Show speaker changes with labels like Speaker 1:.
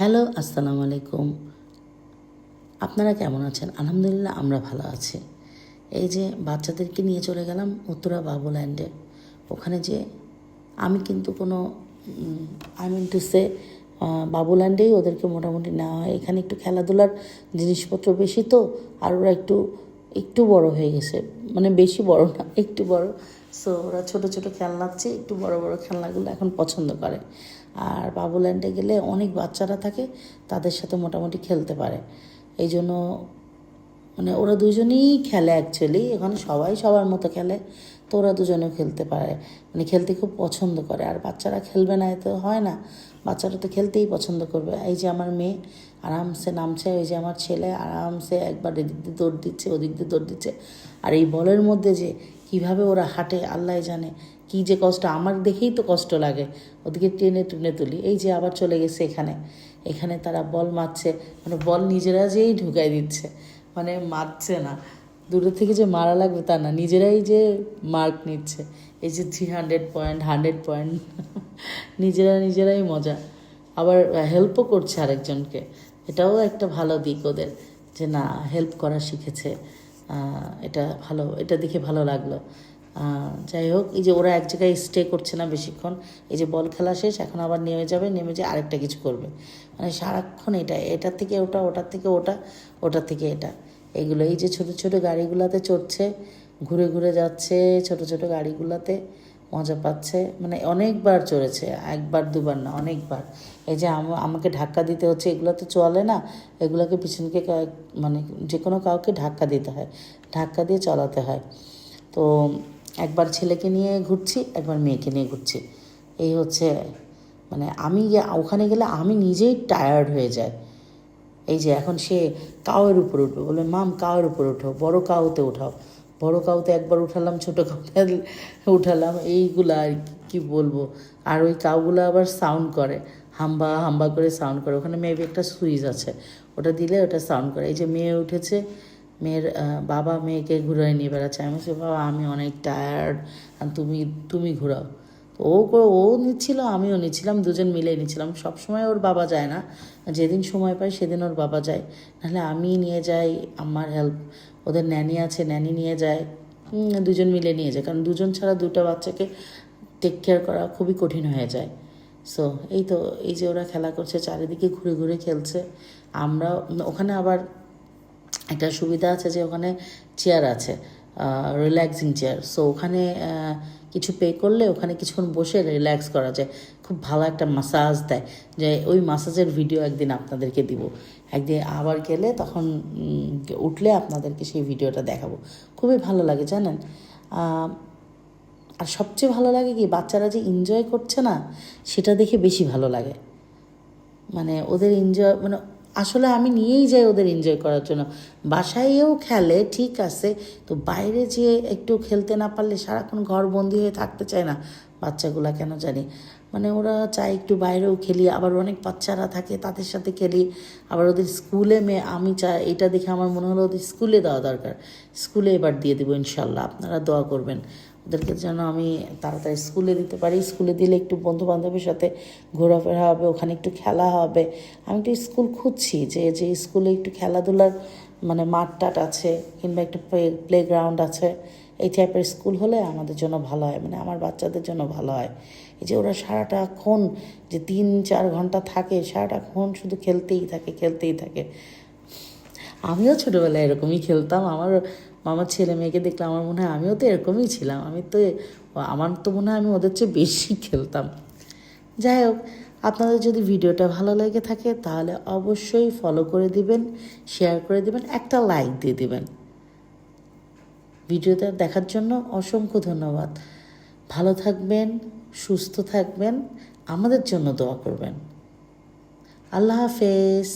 Speaker 1: Hello, আসসালামু আলাইকুম। আপনারা কেমন আছেন? আলহামদুলিল্লাহ আমরা ভালো আছি। এই যে বাচ্চাদেরকে নিয়ে চলে গেলাম উত্তরা বাবুল্যান্ডে। ওখানে যে আমি কিন্তু কোনো আই মিন টু সে বাবুল্যান্ডেই ওদেরকে মোটামুটি নেওয়া হয়। এখানে একটু খেলাধুলার জিনিসপত্র বেশি তো, আর ওরা একটু একটু বড় হয়ে গেছে, মানে বেশি বড় না, একটু বড়। সো ওরা ছোট ছোট খেলনার চেয়ে একটু বড় বড় খেলনাগুলো এখন পছন্দ করে। আর বাবুল্যান্ডে গেলে অনেক বাচ্চারা থাকে, তাদের সাথে মোটামুটি খেলতে পারে। এই জন্য মানে ওরা দুজনেই খেলে অ্যাকচুয়ালি, এখানে সবাই সবার মতো খেলে, তো ওরা দুজনেও খেলতে পারে, মানে খেলতে খুব পছন্দ করে। আর বাচ্চারা খেলবে না এতে হয় না, বাচ্চারা তো খেলতেই পছন্দ করবে। এই যে আমার মেয়ে আরামসে নামছে, ওই যে আমার ছেলে আরামসে একবার এদিক দিয়ে দৌড় দিচ্ছে, ওদিক দিয়ে দৌড় দিচ্ছে। আর এই বলের মধ্যে যে কীভাবে ওরা হাঁটে আল্লাহ জানে, কী যে কষ্ট, আমার দেখেই তো কষ্ট লাগে, ওদিকে টেনে টুনে তুলি। এই যে আবার চলে গেছে এখানে, এখানে তারা বল মারছে, মানে বল নিজেরা যেই ঢুকাই দিচ্ছে, মানে মারছে না, দূরে থেকে যে মারা লাগবে তা না, নিজেরাই যে মার্ক নিচ্ছে। এই যে 300 পয়েন্ট 100 পয়েন্ট নিজেরাই মজা, আবার হেল্পও করছে আরেকজনকে। এটাও একটা ভালো দিক ওদের, যে না হেল্প করা শিখেছে। এটা ভালো, এটা দেখে ভালো লাগলো। যাই হোক, এই যে ওরা এক জায়গায় স্টে করছে না বেশিক্ষণ, এই যে বল খেলা শেষ, এখন আবার নেমে যাবে, নেমে যে আরেকটা কিছু করবে, মানে সারাক্ষণ এটার থেকে ওটা, ওটার থেকে ওটা, ওটার থেকে এটা, এগুলো। এই যে ছোটো ছোটো গাড়িগুলোতে চড়ছে, ঘুরে ঘুরে যাচ্ছে ছোটো ছোটো গাড়িগুলোতে, মজা পাচ্ছে, মানে অনেকবার চড়েছে, একবার দুবার না, অনেকবার। এই যে আমাকে ধাক্কা দিতে হচ্ছে, এগুলো তো চলে না, এগুলোকে পিছনকে মানে যে কোনো কাউকে ধাক্কা দিতে হয়, ধাক্কা দিয়ে চলাতে হয়। তো একবার ছেলেকে নিয়ে ঘুরছি, একবার মেয়েকে নিয়ে ঘুরছি, এই হচ্ছে, মানে আমি ওখানে গেলে আমি নিজেই টায়ার্ড হয়ে যাই। এই যে এখন সে কাউয়ের উপর উঠবে, বলে মাম কাউয়ের উপর উঠো, বড় কাউতে উঠাও, বড় কাউতে একবার উঠালাম, ছোটো কাউতে উঠালাম, এইগুলা আর কি বলবো। আর ওই কাউগুলো আবার সাউন্ড করে, হাম্বা হাম্বা করে সাউন্ড করে। ওখানে মেবি একটা সুইচ আছে, ওটা দিলে ওটা সাউন্ড করে। এই যে মেয়ে উঠেছে, মেয়ের বাবা মেয়েকে ঘুরাই নিয়ে বেড়াচ্ছে। আমি বলছি বাবা আমি অনেক টায়ার্ড, আর তুমি ঘুরাও। ও ও নিচ্ছিল, আমিও নিচ্ছিলাম, দুজন মিলেই নিচ্ছিলাম। সবসময় ওর বাবা যায় না, যেদিন সময় পায় সেদিন ওর বাবা যায়, নাহলে আমি নিয়ে যাই, আমার হেল্প, ওদের ন্যানি আছে, ন্যানি নিয়ে যায়, দুজন মিলে নিয়ে যায়, কারণ দুজন ছাড়া দুটো বাচ্চাকে টেক কেয়ার করা খুবই কঠিন হয়ে যায়। সো এই তো, এই যে ওরা খেলা করছে, চারিদিকে ঘুরে ঘুরে খেলছে। আমরা ওখানে আবার একটা সুবিধা আছে যে ওখানে চেয়ার আছে, রিল্যাক্সিং চেয়ার। সো ওখানে কিছু পে করলে ওখানে কিছুক্ষণ বসে রিল্যাক্স করা যায়, খুব ভালো একটা মাসাজ দেয়। যে ওই মাসাজের ভিডিও একদিন আপনাদেরকে দিব, একদিন আবার গেলে তখন উঠলে আপনাদেরকে সেই ভিডিওটা দেখাবো। খুবই ভালো লাগে জানেন। আর সবচেয়ে ভালো লাগে কি, বাচ্চারা যে এনজয় করছে না, সেটা দেখে বেশি ভালো লাগে। মানে ওদের এনজয়, মানে আসলে আমি নিয়েই যাই ওদের এনজয় করার জন্য। বাসায়ও খেলে ঠিক আছে, তো বাইরে যে একটু খেলতে না পারলে সারাক্ষণ ঘরবন্দি হয়ে থাকতে চায় না বাচ্চাগুলা, কেন জানি, মানে ওরা চায় একটু বাইরেও খেলি। আবার অনেক বাচ্চারা থাকে, তাদের সাথে খেলি। আবার ওদের স্কুলে আমি চাই, এটা দেখে আমার মনে হলো ওদের স্কুলে দেওয়া দরকার। স্কুলে এবার দিয়ে দেবো ইনশাল্লাহ, আপনারা দোয়া করবেন ওদেরকে যেন আমি তাড়াতাড়ি স্কুলে দিতে পারি। স্কুলে দিলে একটু বন্ধু বান্ধবের সাথে ঘোরাফেরা হবে, ওখানে একটু খেলা হবে। আমি একটু স্কুল খুঁজছি যে স্কুলে একটু খেলাধুলার মানে মাঠ টাট আছে, কিংবা একটু প্লেগ্রাউন্ড আছে, এই টাইপের স্কুল হলে আমাদের জন্য ভালো হয়, মানে আমার বাচ্চাদের জন্য ভালো হয়। এই যে ওরা সারাটাক্ষণ যে 3-4 ঘন্টা থাকে, সারাটাক্ষণ শুধু খেলতেই থাকে। আমিও ছোটোবেলায় এরকমই খেলতাম, আমার ছেলে মেয়েকে দেখলে আমার মনে হয় আমিও তো এরকমই ছিলাম। আমার তো মনে হয় আমি ওদের চেয়ে বেশি খেলতাম। যাই হোক, আপনাদের যদি ভিডিওটা ভালো লেগে থাকে তাহলে অবশ্যই ফলো করে দিবেন, শেয়ার করে দিবেন, একটা লাইক দিয়ে দিবেন। ভিডিওটা দেখার জন্য অসংখ্য ধন্যবাদ। ভালো থাকবেন, সুস্থ থাকবেন, আমাদের জন্য দোয়া করবেন। আল্লাহ হাফেজ।